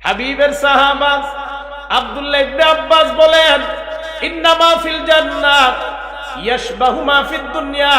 হাবিবের সাহাবা আব্দুল্লাহ ইবনে আব্বাস বলেন, ইন্নামা ফিল জান্নাহ ইয়াশবাহু মা ফিদ দুনিয়া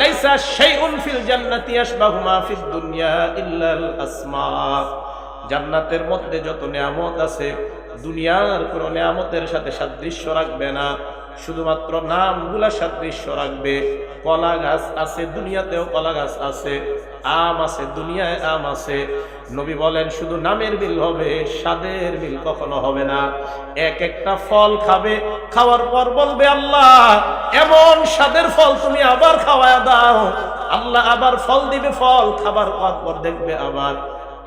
লাইসা শাইউন ফিল জান্নাতি ইয়াশবাহু মা ফিদ দুনিয়া ইল্লাল আসমা। জান্নাতের মধ্যে যত নিয়ামত আছে দুনিয়ার কোনো নিয়ামতের সাথে সাদৃশ্য রাখবে না, শুধুমাত্র নামগুলা সাদৃশ্য রাখবে। কলা গাছ আছে, দুনিয়াতেও কলা গাছ আছে। আম আছে, দুনিয়ায় আম আছে। নবী বলেন শুধু নামের মিল হবে, স্বাদের মিল কখনো হবে না। এক একটা ফল খাবে, খাওয়ার পর বলবে আল্লাহ এমন স্বাদের ফল তুমি আবার খাওয়ায় দাও। আল্লাহ আবার ফল দিবে, ফল খাবার পর দেখবে আবার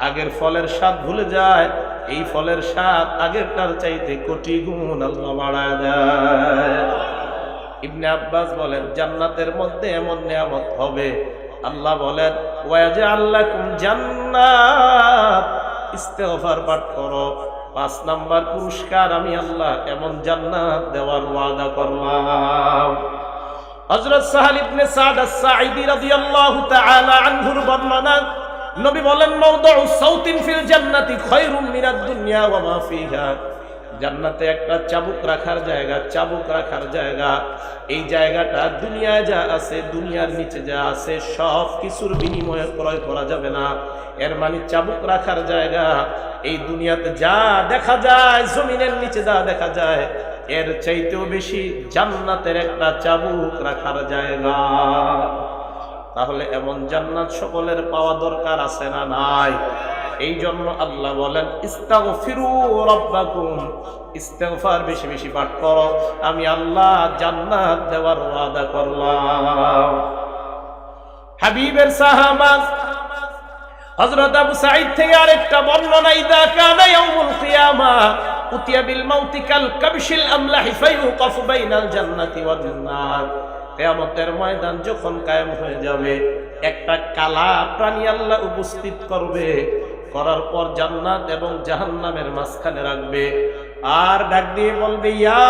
আগের ফলের স্বাদ ভুলে যায়। এই ফলের স্বাদ আগেরটার চাইতে কোটি গুণ আল্লাহ বাড়ায় দেয়। ইবনে আব্বাস বলেন জান্নাতের মধ্যে এমন নিয়ামত হবে, আল্লাহ বলেন ওয়াজআল লাকুম জান্নাত। ইস্তিগফার পাঠ করো, 5 নাম্বার পুরস্কার আমি আল্লাহ এমন জান্নাত দেওয়ার ওয়াদা করলাম। হযরত সাহাল ইবনে সাদ আস-সাঈদী রাদিয়াল্লাহু তাআলা আনহুর বর্ণনা, নবী বলেন মাওদুউ সাউতিন ফিল জান্নাতি খায়রুম মিনাদ দুনিয়া ওয়া মা ফিহা। জান্নাতে একটা চাবুক রাখার জায়গা, চাবুক রাখার জায়গা। এই জায়গাটা দুনিয়ায় যা আছে, দুনিয়ার নিচে যা আছে সব কিছুর বিনিময়ে ক্রয় করা যাবে না। এর মানে চাবুক রাখার জায়গা, এই দুনিয়াতে যা দেখা যায়, জমিনের নিচে যা দেখা যায় এর চাইতেও বেশি জান্নাতের একটা চাবুক রাখার জায়গা। তাহলে এমন জান্নাত সকলের পাওয়া দরকার আছে না নাই? এই জন্য আল্লাহ বলেন ইস্তাগফিরু রাব্বাকুম, ইস্তিগফার বেশি বেশি পাঠ করো, আমি আল্লাহ জান্নাত দেওয়ার ওয়াদা করলাম। হাবিবের সাহাবা হযরত আবু সাঈদ থেকে আরেকটা বর্ণনা, ইদা কানা ইয়াউমুল কিয়ামা উতিয়া বিল মাউতি কাল কাবশিল আমলাহি ফায়ুকাফু বাইনাল জান্নাতি ওয়ান নার। কিয়ামতের ময়দান যখন কায়েম হয়ে যাবে, একটা কালা প্রাণী আল্লাহ উপস্থিত করবে, করার পর জান্নাত এবং জাহান্নামের মাঝখানে রাখবে, আর ডাক দিয়ে বলবে ইয়া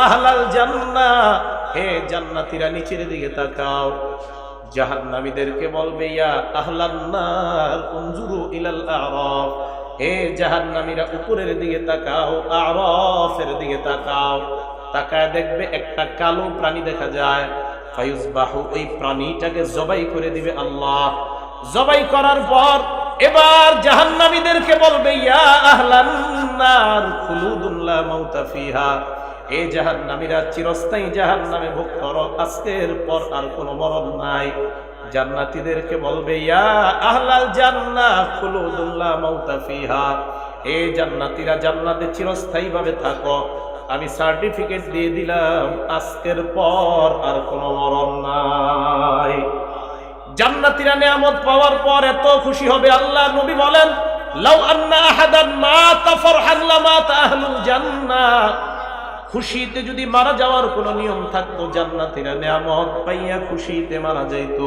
আহলাল জান্নাহ, হে জান্নাতীরা নিচের দিকে তাকাও। জাহান্নামীদেরকে বলবে ইয়া আহলান নার উনজুরু ইলাল আরাফ, হে জাহান্নামীরা উপরের দিকে তাকাও, আরাফের দিকে তাকাও। তাকায় দেখবে একটা কালো প্রাণী দেখা যায়। ফায়ুজবাহু, ওই প্রাণীটাকে জবাই করে দিবে আল্লাহ। জবাই করার পর এবার জাহান্নামীদেরকে বলবে ইয়া আহলান নার খুলুদুন লা মাউতা ফিহা, এ জাহান্নামীরা চিরস্থায়ী জাহান্নামে ভোগ করো, আজকের পর আর কোনো মরণ নাই। জান্নাতীদেরকে বলবে ইয়া আহলাল জান্নাহ খুলুদুন লা মাউতা ফিহা, এ জান্নাতীরা জান্নাতে চিরস্থায়ী ভাবে থাকো, আমি সার্টিফিকেট দিয়ে দিলাম আজকের পর আর কোনো মরণ নাই। জান্নাতীরা নিয়ামত পাওয়ার পর এত খুশি হবে, আল্লাহ নবী বলেন লাউ আন্না আহাদান মাতা ফারহান লামাতা আহলুল জান্নাহ, খুশিতে যদি মারা যাওয়ার কোনো নিয়ম থাকতো জান্নাতীরা নিয়ামত পাইয়া খুশিতে মারা যাইত।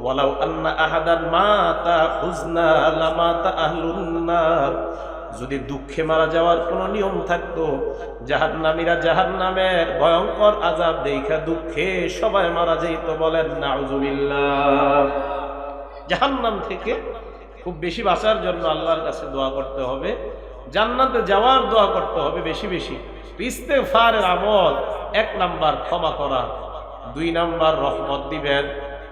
ওয়ালাউ আন্না আহাদান মাতা হুজনা লামাতা আহলুন নার, যদি দুঃখে মারা যাওয়ার কোনো নিয়ম থাকতো জাহান্নামীরা জাহান্নামের ভয়ঙ্কর আযাব দেখা দুঃখে সবাই মারা যাইত। বলেন নাউযুবিল্লাহ। জাহান্নাম থেকে খুব বেশি বাঁচার জন্য আল্লাহর কাছে দোয়া করতে হবে, জান্নাতে যাওয়ার দোয়া করতে হবে বেশি বেশি। ইস্তেগফারের আমল, 1 নাম্বার ক্ষমা করা, 2 নাম্বার রহমত দিবেন,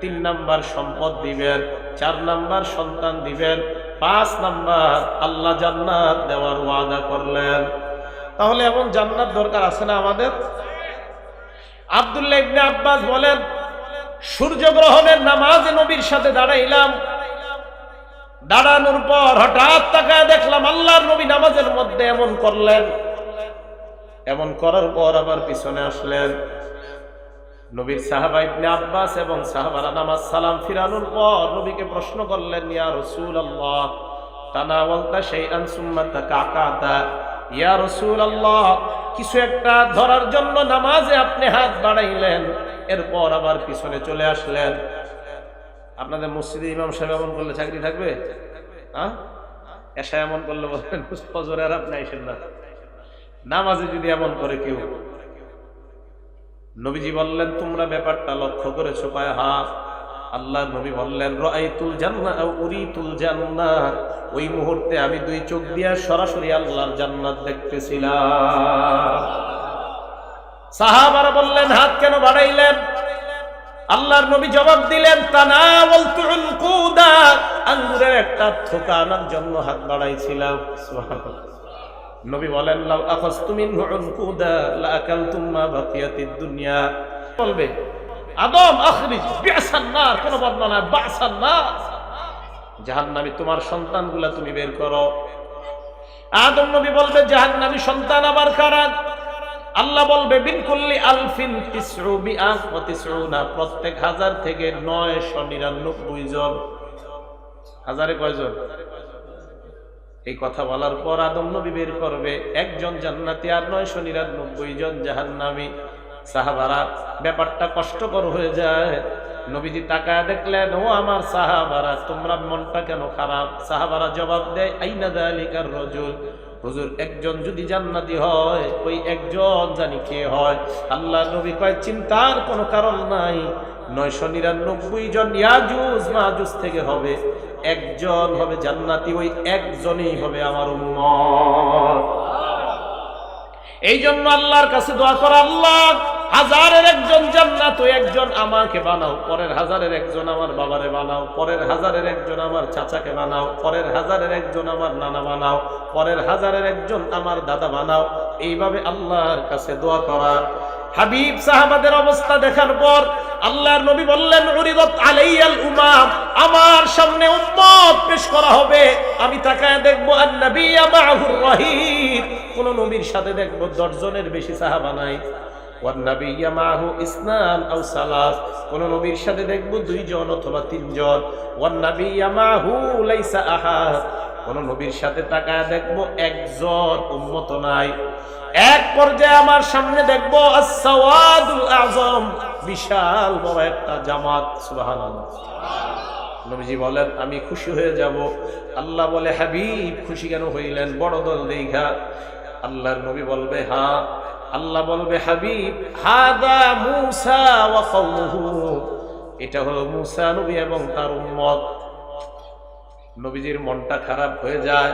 3 নাম্বার সম্পদ দিবেন, 4 নাম্বার সন্তান দিবেন, 5 নাম্বার আল্লাহ জান্নাত দেওয়ার ওয়াদা করলেন। তাহলে এমন জান্নাত দরকার আছে না আমাদের? আব্দুল্লাহ ইবনে আব্বাস বলেন সূর্যগ্রহণের নামাজে নবীর সাথে দাঁড়াইলাম, দাঁড়ানোর পর হঠাৎ তাকায় দেখলাম আল্লাহর নবী নামাজের মধ্যে এমন করলেন। এমন করার পর আবার পিছনে আসলেন। নবীর সাহাবা ইবনে আব্বাস এবং সাহাবারা নামাজ সালাম ফিরানোর পর নবীকে প্রশ্ন করলেন ইয়া রাসূলুল্লাহ তানাওয়ালতা শাইআন সুম্মা তাকাকাতা, ইয়া রাসূলুল্লাহ কিছু একটা ধরার জন্য নামাজে আপনি হাত বাড়াইলেন, এরপর আবার পিছনে চলে আসলেন। আপনাদের মসজিদে ইমাম সাহেব এমন করলে চাকরি থাকবে? হ্যাঁ, এশা এমন করলে বলবেন ফজরে আর আপনি আইসেন না। নামাজে যদি এমন করে কেউ, নবীজি বললেন তোমরা ব্যাপারটা লক্ষ্য করেছো? পায় হ্যাঁ। আল্লাহ নবী বললেন রাআইতুল জান্নাহ আও উরিতুল জান্নাহ, ওই মুহূর্তে আমি দুই চোখ দিয়ে সরাসরি আল্লাহর জান্নাত দেখতেছিলাম। সাহাবারা বললেন হাত কেন বাড়াইলেন? আল্লাহর নবী জবাব দিলেন তানাওয়ালতু উনকুদা, আঙ্গুরের একটা থোকা আনার জন্য হাত বাড়াইছিলাম। সুবহানাল্লাহ। নবী বলেন লাউ আখাযতু মিনহু উনকুদা লা আকালতুম মা বাকিয়াতিদ দুনিয়া। বলবে আদম আখরিজ বিআসান নার, কোন বর্ণনা বাসান নার, জাহান্নামী তোমার সন্তানগুলা তুমি বের করো। আদম নবী বলবে জাহান্নামী সন্তান আবার কারা? আল্লাহ বলবে বিন কুল্লি আলফিন তিসউ মিআত ওয়া তিসউনা, প্রত্যেক 1000 থেকে 999 জন। হাজারে কয়জন? এই কথা বলার পর আদম নবী বের করবে একজন জান্নাতি আর 999 জন জাহান্নামী। সাহাবারা ব্যাপারটা কষ্টকর হয়ে যায়। নবীজি তাকায় দেখলেন ও আমার সাহাবারা তোমরা মনটা কেন খারাপ? সাহাবারা জবাব দেয় আইনা যালিকার রাজুল, হুজুর একজন যদি জান্নাতি হয় ওই একজন জানি কে হয়? আল্লাহ নবী কয় চিন্তার কোনো কারণ নাই, 999 জন ইয়াজুজ মাজুজ থেকে হবে, একজন হবে জান্নাতি, ওই একজনই হবে আমার উম্মত। এই জন্য আল্লাহর কাছে দোয়া করা, আল্লাহ হাজারের একজন জান্নাত ওই একজন আমাকে বানাও, পরের হাজারের একজন আমার বাবারে বানাও, পরের হাজারের একজন আমার চাচাকে বানাও, পরের হাজারের একজন আমার নানা বানাও, পরের হাজারের একজন আমার দাদা বানাও। এইভাবে আল্লাহর কাছে দোয়া করা। হাবিব সাহাবাদের অবস্থা দেখার পর আল্লাহর নবী বললেন উরিদাত আলাইয়াল উমাম, আমার সামনে উম্মত পেশ করা হবে, আমি তাকায় দেখবো আন-নাবিয়্যা মা'হুর রাহীত, কোন নবীর সাথে দেখবো 10 জনের বেশি সাহাবা নাই। ওয়ান নাবিয়্যা মা'হু ইসনান আও সালাস, কোন নবীর সাথে দেখবো 2 জন অথবা 3 জন। ওয়ান নাবিয়্যা মা'হু লাইসা আহাদ, কোন নবীর সাথে তাকায় দেখবো একজন উম্মত নাই। এক পর্যায়ে আমার সামনে দেখবো as-সাওয়াদুল আযম, বিশাল বড় একটা জামাত। সুবহানাল্লাহ। নবীজি বলেন আমি খুশি হয়ে যাব। আল্লাহ বলে হাবিব খুশি কেন হইলেন? বড় দল দেখা। আল্লাহর নবী বলবে হ্যাঁ। আল্লাহ বলবে হাবিব হাদা মূসা ওয়া কওমুহু, এটা হলো মূসা নবী এবং তার উম্মত। নবীজির মনটা খারাপ হয়ে যায়।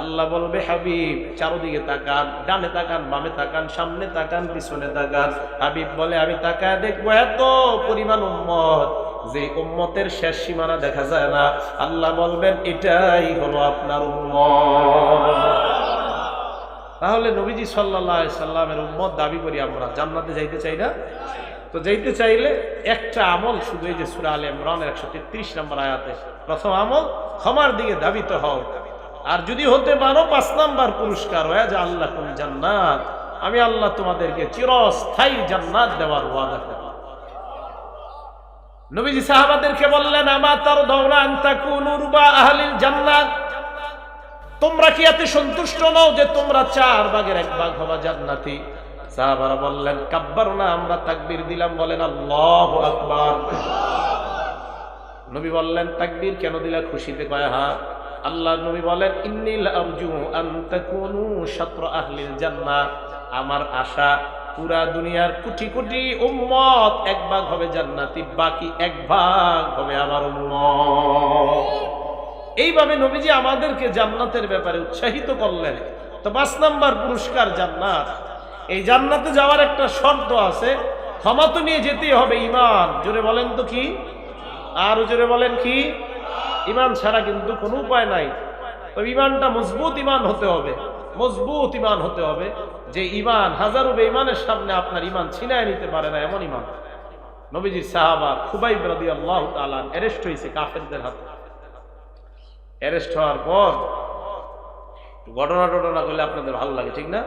আল্লাহ বলবে হাবিব চারদিকে তাকান, ডানে তাকান, বামে তাকান, সামনে তাকান, পিছনে তাকান। হাবিব বলে আমি তাকায় দেখবো এত পরিমাণ উম্মত, যে উম্মতের শেষ সীমানা দেখা যায় না। আল্লাহ বলবেন এটাই হলো আপনার উম্মত। তাহলে নবীজি সাল্লাল্লাহু আলাইহি সাল্লামের উম্মত দাবি করি আমরা, জান্নাতে যাইতে চাই না? তো যাইতে চাইলে একটা আমল শুধু, এই যে সূরা আলে ইমরানের 133 নম্বর আয়াতে প্রথম আমল ক্ষমার দিকে ধাবিত হও। আর যদি হতে পারো 5 নাম্বার পুরস্কার হয়ে যে আল্লাহ কোন জান্নাত, আমি আল্লাহ তোমাদেরকে চিরস্থায়ী জান্নাত দেওয়ার ওয়াদা করি। নবীজি সাহাবাদেরকে বললেন আমা তারদাউনা আন তাকুনু রুবা আহলিল জান্নাত, তোমরা কি এতে সন্তুষ্ট নও যে তোমরা 4 ভাগের 1 ভাগ হবা জান্নাতি? সাহাবারা বললেন কাব্বারনা, আমরা তাকবীর দিলাম। বলেন আল্লাহু আকবার। নবী বললেন তাকবীর কেন দিলা? খুশিতে? কয় হ্যাঁ। আল্লাহ নবী বলেন ইন্নী লারজু আন তাকুনু শাতরা আহলিল জান্নাহ, আমার আশা পুরা দুনিয়ার কোটি কোটি উম্মত 1 ভাগ হবে জান্নাতি, বাকি 1 ভাগ হবে আমার উম্মত। এইভাবে নবীজি আমাদেরকে জান্নাতের ব্যাপারে উৎসাহিত করলেন। তো 5 নাম্বার পুরস্কার জান্নাত। এই জান্নাতে যাওয়ার একটা শর্ত আছে, ক্ষমা তো নিয়ে যেতেই হবে, ঈমান। জোরে বলেন তো কি? আর জোরে বলেন কি? ঈমান ছাড়া কিন্তু কোনো উপায় নাই। তো ঈমানটা মজবুত ঈমান হতে হবে, মজবুত ঈমান হতে হবে, যে ঈমান হাজারো বেঈমানের সামনে আপনার ঈমান ছিনায় নিতে পারে না, এমন ঈমান। নবীজির সাহাবা খুবাইব রাদিয়াল্লাহু তাআলা অ্যারেস্ট হয়েছে কাফেরদের হাতে। অ্যারেস্ট হওয়ার পর ঘটনা করলে আপনাদের ভালো লাগে, ঠিক না?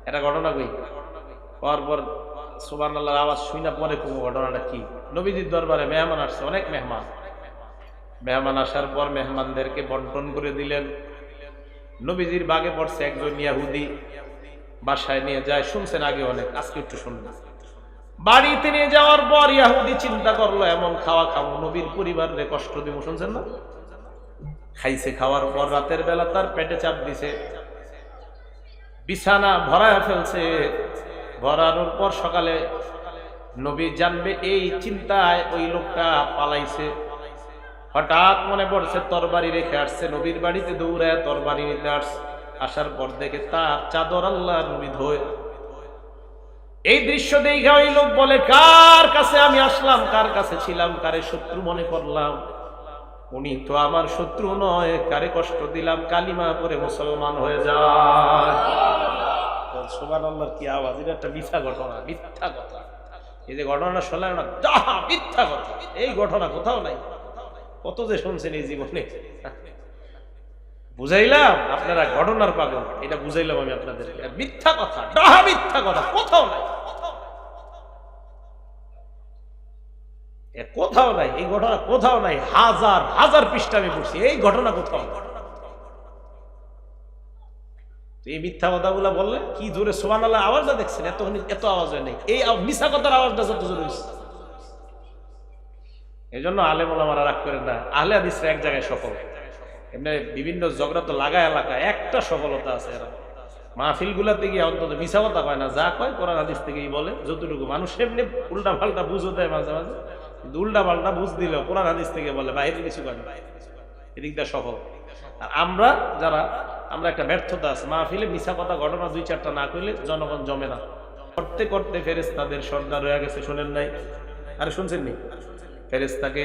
এটা ঘটনা কই হওয়ার পর সুবহানাল্লাহর আওয়াজ শুনে পরে কোন ঘটনাটা কি? নবীজির দরবারে মেহমান আসছে, অনেক মেহমান আসার পর মেহমানদেরকে বন্টন করে দিলেন। নবীজির বাগে পড়ছে একজন ইহুদি, বাসায় নিয়ে যায়। শুনছেন আগে অনেক, আজকে একটু শুনবেন। বাড়িতে নিয়ে যাওয়ার পর ইহুদি চিন্তা করলো এমন খাওয়া খাবো, নবীর পরিবারে কষ্ট দিব। শুনছেন না? খাইছে, খাওয়ার পর রাতের বেলা তার পেটে চাপ দিছে, বিছানা ভরায় ফেলছে। ভরানোর পর সকালে নবী জানবে এই চিন্তায় ওই লোকটা পালাইছে। হঠাৎ মনে পড়ছে তরবারি রেখে আসছে, নবীর বাড়িতে দৌড়ায় তরবারি নিতে আসছে। আসার পর দেখে তার চাদর আল্লাহ নবী ধোয়। এই দৃশ্য দেখে ওই লোক বলে, কার কাছে আমি আসলাম, কার কাছে ছিলাম, কারে শত্রু মনে করলাম, উনি তো আমার শত্রু নয়, কারে কষ্ট দিলাম, কালিমা পড়ে মুসলমান হয়ে যায়। সুবহানাল্লাহর কি আওয়াজ! এটা একটা মিথ্যা ঘটনা, মিথ্যা কথা। এই যে ঘটনা শোনা না, মিথ্যা কথা, এই ঘটনা কোথাও নাই। কত যে শুনছেন এই জীবনে, বুঝাইলাম আপনারা ঘটনার পাগল, এটা বুঝাইলাম আমি আপনাদের। মিথ্যা কথা, ডাহা মিথ্যা কথা, কোথাও নাই, কোথাও নাই এই ঘটনা, কোথাও নাই। হাজার হাজার পৃষ্ঠা আমি পড়ছি, এই ঘটনা কোথাও। এই মিথ্যা কথাগুলা বললে কি জোরে সুবহানাল্লাহ আওয়াজটা দেখছেন, এত আওয়াজ হয় নাই। এই মিথ্যা কথার আওয়াজটা যত জোরে হয়েছে। এই জন্য আলেম ওলামারা রাগ করেন না, আহলে হাদিসরা এক জায়গায় সফল। এমনি বিভিন্ন ঝগড়া তো লাগায় এলাকায়, একটা সফলতা আছে এরা, মাহফিল গুলাতে গিয়ে অন্তত মিছা কথা কয় না, যা কয় কোরআন হাদিস থেকেই বলে। যতটুকু মানুষ এমনি উল্টা পাল্টা বুঝও দেয় মাঝে মাঝে, কিন্তু উল্টা পাল্টা বুঝ দিলেও কোরআন হাদিস থেকে বলে, বাইরে কিছু কয় না, এদিকটা সফল। আর আমরা যারা, আমরা একটা ব্যর্থতা আছে, মাহফিলে মিছা কথা ঘটনা দুই চারটা না কইলে জনগণ জমে না। করতে করতে ফেরেশতাদের সর্দার হয়ে গেছে, শোনেন নাই? আরে শুনছেন নি? ফেরেশতাকে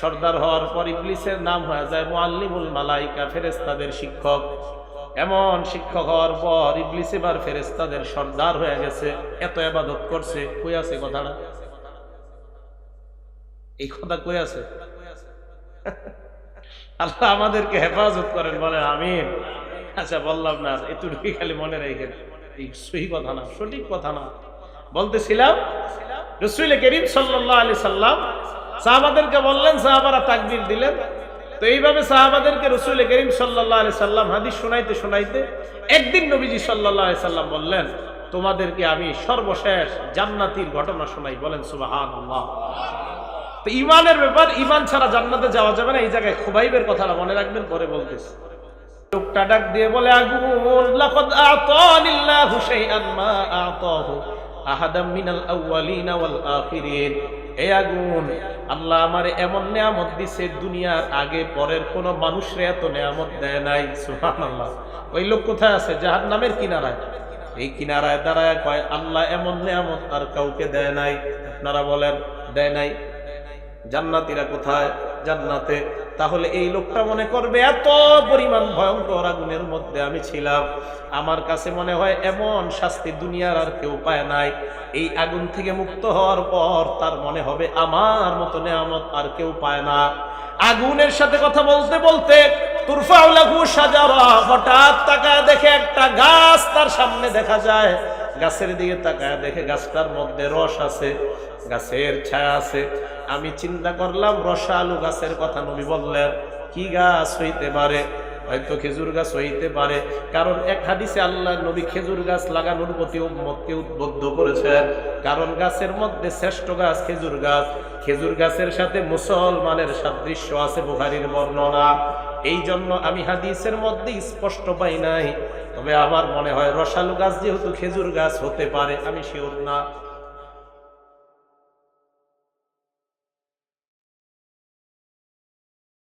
সর্দার হওয়ার পর ইবলিসের নাম হয়ে যায় মুআল্লিমুল মালাইকা, ফেরেশতাদের শিক্ষক। এমন শিক্ষক হওয়ার পর ইবলিস এবার ফেরেশতাদের সর্দার হয়ে গেছে। এত ইবাদত করছে, কই আছে কথাটা? এই কথা কই আছে? আল্লাহ আমাদেরকে হেফাজত করেন, বলেন আমিন। আচ্ছা বললাম না, এতটুকু খালি মনে রাখেন, এই সহি কথা না, সঠিক কথা না। বলতেছিলাম রাসূল করিম সাল্লাল্লাহু আলাইহি সাল্লাম সাহাবাদেরকে বললেন, সাহাবারা তাকবীর দিলেন। তো এইভাবে সাহাবাদেরকে রাসূল করিম সাল্লাল্লাহু আলাইহি সাল্লাম হাদিস শোনাইতে শোনাইতে একদিন নবীজি সাল্লাল্লাহু আলাইহি সাল্লাম বললেন, তোমাদেরকে আমি সর্বশেষ জান্নাতীর ঘটনা শোনাই। বলেন সুবহানাল্লাহ। তো ঈমানের ব্যাপার, ঈমান ছাড়া জান্নাতে যাওয়া যাবে না। এই জায়গায় খুবাইবের কথাটা মনে রাখবেন, পরে বলতেছি। লোকটা ডাক দিয়ে বলে, আগুন, লাকাদ আতানিল্লাহু শাইআন মা আতাহু আহাদাম মিনাল আউয়ালিনা ওয়াল আখিরিন। এই আগুন, আল্লাহ আমারে এমন নিয়ামত দিছে, দুনিয়ার আগে পরের কোন মানুষরে এত নিয়ামত দেয় নাই। সুবহানাল্লাহ। ওই লোক কোথায় আছে? জাহান্নামের কিনারায়। এই কিনারায় দাঁড়ায় কয়, আল্লাহ এমন নিয়ামত আর কাউকে দেয় নাই। আপনারা বলেন, দেয় নাই? জান্নাতীরা কোথায়? জান্নাতে। তাহলে এই লোকটা মনে করবে, এত পরিমাণ ভয়ঙ্কর আগুনের মধ্যে আমি ছিলাম, আমার কাছে মনে হয় এমন শাস্তি দুনিয়ার আর কেউ পায় নাই। এই আগুন থেকে মুক্ত হওয়ার পর তার মনে হবে আমার মতো নিয়ামত আর কেউ পায় না। আগুনের সাথে কথা বলতে বলতে তুরফাউ লাহু শাজারা, হঠাৎ তাকায় দেখে একটা গাছ তার সামনে দেখা যায়। গাছের দিকে তাকায় দেখে গাছটার মধ্যে রস আছে, গাছের ছায়া আছে। আমি চিন্তা করলাম রসালু গাছের কথা নবী বললেন, কি গাছ হইতে পারে? হয়তো খেজুর গাছ হইতে পারে, কারণ এক হাদিসে আল্লাহ নবী খেজুর গাছ লাগানোর প্রতি উম্মতকে উদ্বুদ্ধ করেছেন। কারণ গাছের মধ্যে শ্রেষ্ঠ গাছ খেজুর গাছ। খেজুর গাছের সাথে মুসলমানের সাদৃশ্য আছে, বুখারীর বর্ণনা। এই জন্য আমি হাদিসের মধ্যে স্পষ্ট পাই নাই, তবে আমার মনে হয় রসালু গাছ যেহেতু খেজুর গাছ হতে পারে, আমি শিওর না।